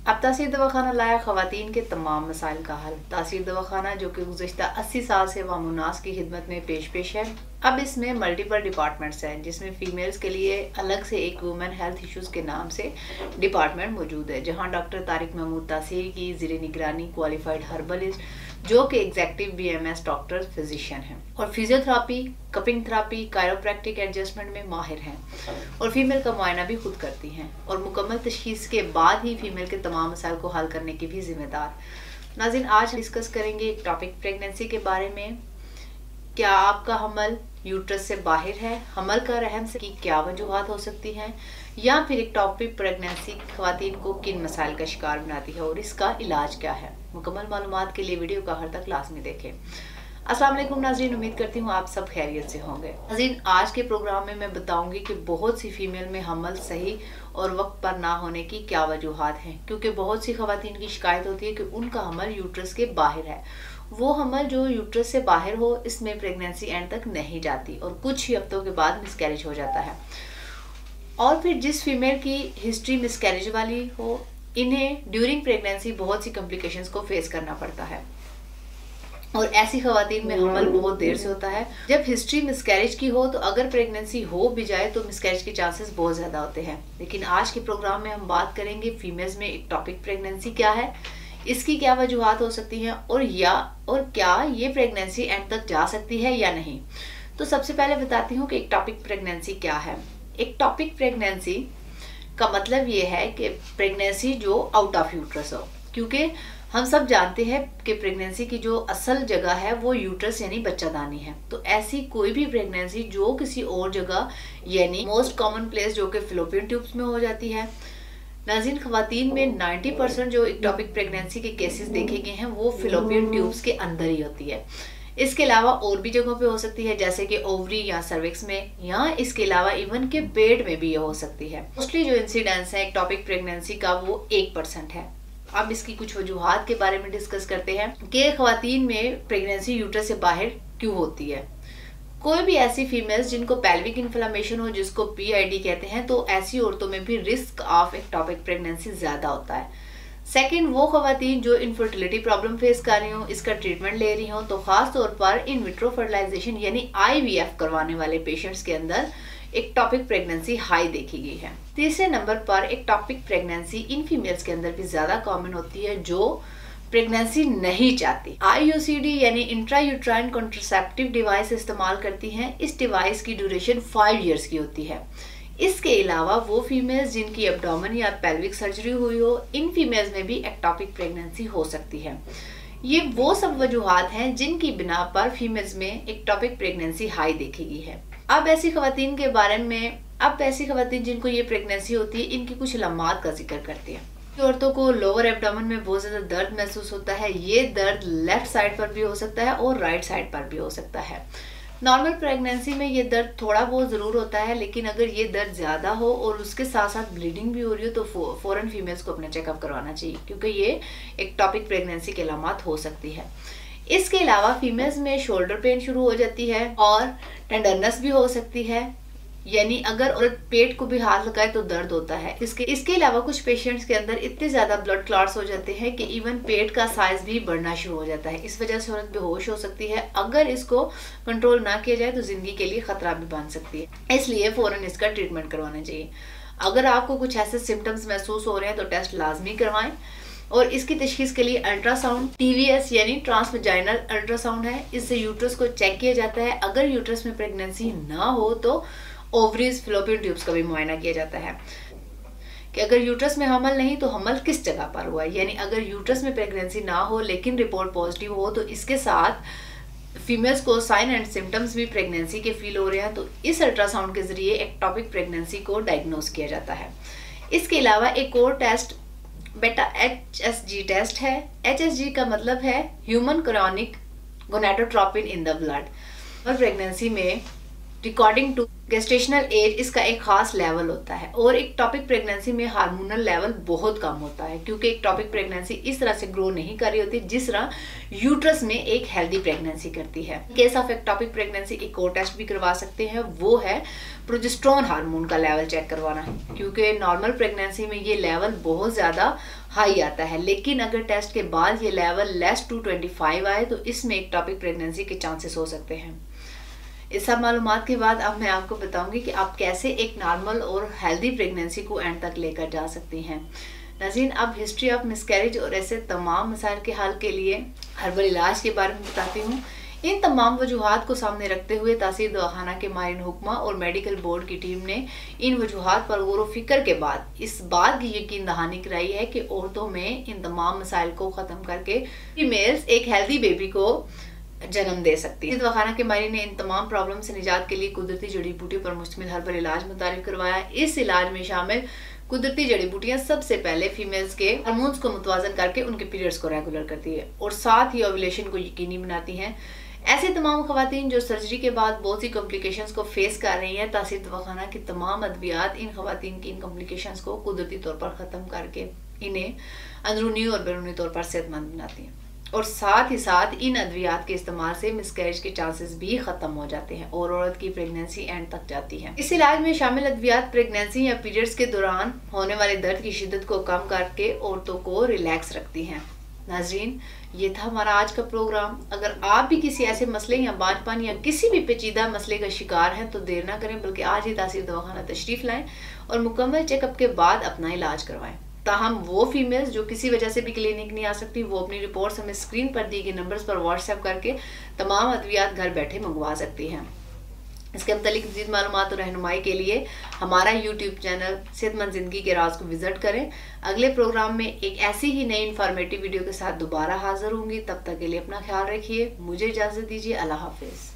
अब तासीर दवाखाना लाया ख़वातीन के तमाम मसाइल का हल। तासीर दवाखाना जो कि गुज़िश्ता 80 साल से वामुनास की खिदमत में पेश है। अब इसमें मल्टीपल डिपार्टमेंट्स हैं, जिसमें फ़ीमेल्स के लिए अलग से एक वुमेन हेल्थ इश्यूज़ के नाम से डिपार्टमेंट मौजूद है, जहां डॉक्टर तारिक महमूद तासीर की ज़ेरे निगरानी क्वालिफाइड हर्बलिस्ट जो कि एग्जेक्टिव BMS डॉक्टर फिजिशियन हैं और physiotherapy, cupping therapy, chiropractic adjustment में माहिर हैं और फीमेल का मुआयना भी खुद करती हैं और मुकम्मल तशखीस के बाद ही फीमेल के तमाम मसाइल को हल करने की भी जिम्मेदार। नाज़रीन, आज डिस्कस करेंगे एक टॉपिक प्रेगनेंसी के बारे में। क्या आपका हमल यूट्रस से बाहर है? हमल का रहम से की क्या वजूहात हो सकती हैं? या फिर एक टॉपिक प्रेगनेंसी ख़वातीन को किन मसाइल का शिकार बनाती है और इसका इलाज क्या है? मुकम्मल मालूमात के लिए वीडियो का हर तक लाजमी देखें। अस्सलाम वालेकुम नाज़रीन, उम्मीद करती हूँ आप सब खैरियत से होंगे। नाज़रीन, आज के प्रोग्राम में मैं बताऊंगी कि बहुत सी फीमेल में हमल सही और वक्त पर ना होने की क्या वजूहात हैं, क्योंकि बहुत सी ख़वातीन की शिकायत होती है कि उनका हमल यूट्रस के बाहर है। वो हमल जो यूट्रस से बाहर हो, इसमें प्रेगनेंसी एंड तक नहीं जाती और कुछ ही हफ्तों के बाद मिसकैरेज हो जाता है। और फिर जिस फीमेल की हिस्ट्री मिसकैरेज वाली हो, इन्हें ड्यूरिंग प्रेगनेंसी बहुत सी कॉम्प्लिकेशंस को फेस करना पड़ता है और ऐसी ख़वातीन में हमल बहुत देर से होता है। जब हिस्ट्री मिसकैरेज की हो तो अगर प्रेगनेंसी हो भी जाए तो मिसकैरेज के चांसेस बहुत ज़्यादा होते हैं। लेकिन आज के प्रोग्राम में हम बात करेंगे फीमेल्स में एक्टोपिक प्रेगनेंसी क्या है, इसकी क्या वजूहात हो सकती हैं और क्या ये प्रेगनेंसी एंड तक जा सकती है या नहीं। तो सबसे पहले बताती हूँ कि एक्टोपिक प्रेगनेंसी क्या है। एक्टोपिक प्रेगनेंसी का मतलब ये है कि प्रेगनेंसी जो आउट ऑफ यूट्रस हो, क्योंकि हम सब जानते हैं कि प्रेगनेंसी की जो असल जगह है वो यूट्रस यानी बच्चादानी है। तो ऐसी कोई भी प्रेगनेंसी जो किसी और जगह यानी मोस्ट कॉमन प्लेस जो कि फिलोपियन ट्यूब्स में हो जाती है। नाज़रीन, ख़वातीन में 90% जो एक्टोपिक प्रेगनेंसी के केसेस देखे गए हैं वो फिलोपियन ट्यूब्स के अंदर ही होती है। इसके अलावा और भी जगहों पे हो सकती है, जैसे कि ओवरी या सर्विक्स में, या इसके अलावा इवन के पेट में भी ये हो सकती है। मोस्टली जो इंसिडेंस है एक्टोपिक प्रेगनेंसी का वो 1% है। अब इसकी कुछ वजूहात के बारे में डिस्कस करते हैं कि ख़वातीन में प्रेगनेंसी यूट्रस से बाहर क्यों होती है। कोई भी ऐसी फीमेल्स जिनको पेल्विक इन्फ्लेमेशन हो, जिसको PID कहते हैं, तो ऐसी औरतों में भी रिस्क ऑफ एक्टोपिक प्रेगनेंसी ज्यादा होता है। सेकंड, वो ख़वातीन जो इनफर्टिलिटी प्रॉब्लम फेस कर रही हो, इसका ट्रीटमेंट ले रही हो, तो खास तौर पर इन विट्रो फर्टिलाइजेशन यानी IVF करवाने वाले पेशेंट्स के अंदर एक्टोपिक प्रेगनेंसी हाई देखी गई है। तीसरे नंबर पर एक्टोपिक प्रेगनेंसी इन फीमेल्स के अंदर भी ज्यादा कॉमन होती है जो प्रेगनेंसी नहीं चाहती। IUCD यानी इंट्रायूट्राइन कॉन्ट्रासेप्टिव डिवाइस इस्तेमाल करती हैं। इस डिवाइस की ड्यूरेशन 5 इयर्स की होती है। इसके अलावा वो फीमेल्स जिनकी एब्डोमेन या पेल्विक सर्जरी हुई हो, इन फीमेल्स में भी एक्टोपिक प्रेगनेंसी हो सकती है। ये वो सब वजूहात हैं जिनकी बिना पर फीमेल्स में एक्टोपिक प्रेगनेंसी हाई देखी गई है। अब ऐसी ख़वातीन जिनको ये प्रेगनेंसी होती है, इनकी कुछ अलामात का जिक्र करते हैं। औरतों को लोअर एब्डोमेन में बहुत ज्यादा दर्द महसूस होता है। ये दर्द लेफ्ट साइड पर भी हो सकता है और राइट साइड पर भी हो सकता है। नॉर्मल प्रेगनेंसी में ये दर्द थोड़ा बहुत जरूर होता है, लेकिन अगर ये दर्द ज्यादा हो और उसके साथ साथ ब्लीडिंग भी हो रही हो तो फौरन फीमेल्स को अपना चेकअप करवाना चाहिए, क्योंकि ये एक्टोपिक प्रेगनेंसी की अलामत हो सकती है। इसके अलावा फीमेल्स में शोल्डर पेन शुरू हो जाती है और टेंडरनेस भी हो सकती है, यानी अगर औरत पेट को भी हाथ लगाए तो दर्द होता है। इसके अलावा कुछ पेशेंट्स के अंदर इतने ज्यादा ब्लड क्लॉट्स हो जाते हैं कि इवन पेट का साइज भी बढ़ना शुरू हो जाता है। इस वजह से औरत बेहोश हो सकती है। अगर इसको कंट्रोल ना किया जाए तो जिंदगी के लिए खतरा भी बन सकती है, इसलिए फौरन इसका ट्रीटमेंट करवाना चाहिए। अगर आपको कुछ ऐसे सिम्टम्स महसूस हो रहे हैं तो टेस्ट लाजमी करवाएं और इसकी तशखीस के लिए अल्ट्रासाउंड TVS यानी ट्रांसवजाइनल अल्ट्रासाउंड है, इससे यूट्रस को चेक किया जाता है। अगर यूट्रस में प्रेगनेंसी ना हो तो ओवरीज, फिलोपियन ट्यूब्स का भी मुआयना किया जाता है कि अगर यूट्रस में हमल नहीं तो हमल किस जगह पर हुआ है। यानी अगर यूट्रस में प्रेगनेंसी ना हो लेकिन रिपोर्ट पॉजिटिव हो तो इसके साथ फीमेल्स को साइन एंड सिम्टम्स भी प्रेगनेंसी के फील हो रहे हैं, तो इस अल्ट्रासाउंड के जरिए एक्टोपिक प्रेगनेंसी को डायग्नोज किया जाता है। इसके अलावा एक और टेस्ट बेटा HSG टेस्ट है। HSG का मतलब है human chronic gonadotropin in the blood. और प्रेगनेंसी में रिकॉर्डिंग टू गेस्टेशनल एज इसका एक खास लेवल होता है और एक टॉपिक प्रेगनेंसी में हार्मोनल लेवल बहुत कम होता है, क्योंकि एक टॉपिक प्रेगनेंसी इस तरह से ग्रो नहीं कर रही होती जिस तरह यूट्रस में एक हेल्दी प्रेगनेंसी करती है। केस ऑफ एक टॉपिक प्रेगनेंसी एक और टेस्ट भी करवा सकते हैं, वो है प्रोजेस्टेरोन हार्मोन का लेवल चेक करवाना, क्योंकि नॉर्मल प्रेगनेंसी में ये लेवल बहुत ज्यादा हाई आता है, लेकिन अगर टेस्ट के बाद ये लेवल लेस टू 25 आए तो इसमें एक टॉपिक प्रेगनेंसी के चांसेस हो सकते हैं। इस सब मालूमात के बाद अब मैं आपको बताऊंगी कि आप कैसे एक नॉर्मल और हेल्दी प्रेगनेंसी को एंड तक लेकर जा सकती हैं। नाज़रीन, अब हिस्ट्री ऑफ मिसकैरेज और ऐसे तमाम मसाइल के हल के लिए हर्बल इलाज के बारे में बताती हूँ। इन तमाम वजूहात को सामने रखते हुए तासीर दवाखाना के माहिरीन हुक्मा और मेडिकल बोर्ड की टीम ने इन वजूहात पर गौर व फिक्र के बाद इस बात की यकीन दहानी कराई है कि औरतों में इन तमाम मसाइल को ख़त्म करके फीमेल्स एक हेल्दी बेबी को जन्म दे सकती है। दवाखाना के माहिर ने इन तमाम प्रॉब्लम से निजात के लिए कुदरती जड़ी बूटियों पर मुश्तमिल हर्बल इलाज मुतारिफ करवाया। इस इलाज में शामिल कुदरती जड़ी बूटियां सबसे पहले फीमेल्स के हार्मोन्स को मुतवाजन करके उनके पीरियड्स को रेगुलर करती है और साथ ही ओव्यूलेशन को यकीनी बनाती हैं। ऐसे तमाम खवातीन जो सर्जरी के बाद बहुत सी कॉम्प्लिकेशंस को फेस कर रही हैं, तासीर दवाखाना की तमाम अद्वियात इन खवातीन की इन कॉम्प्लिकेशंस को कुदरती तौर पर ख़त्म करके इन्हें अंदरूनी और बैरूनी तौर पर सेहतमंद बनाती हैं और साथ ही साथ इन अद्वियात के इस्तेमाल से मिसकैरेज के चांसेस भी खत्म हो जाते हैं और औरत की प्रेगनेंसी एंड तक जाती है। इस इलाज में शामिल अद्वियात प्रेगनेंसी या पीरियड्स के दौरान होने वाले दर्द की शिद्दत को कम करके औरतों को रिलैक्स रखती हैं। नाजरीन, ये था हमारा आज का प्रोग्राम। अगर आप भी किसी ऐसे मसले या बांझपन या किसी भी पेचीदा मसले का शिकार हैं तो देर ना करें, बल्कि आज ही तासीर दवाखाना तशरीफ लाएं और मुकम्मल चेकअप के बाद अपना इलाज करवाएं। ताहम वो फीमेल्स जो किसी वजह से भी क्लिनिक नहीं आ सकती, वो अपनी रिपोर्ट्स हमें स्क्रीन पर दी गई नंबर्स पर व्हाट्सएप करके तमाम अद्वियात घर बैठे मंगवा सकती हैं। इसके मतलब मज़ीद मालूमात और रहनुमाई के लिए हमारा यूट्यूब चैनल सेहतमंद ज़िंदगी के राज को विजिट करें। अगले प्रोग्राम में एक ऐसी ही नई इन्फॉर्मेटिव वीडियो के साथ दोबारा हाजिर होंगी। तब तक के लिए अपना ख्याल रखिए। मुझे इजाज़त दीजिए। अल्लाह हाफिज़।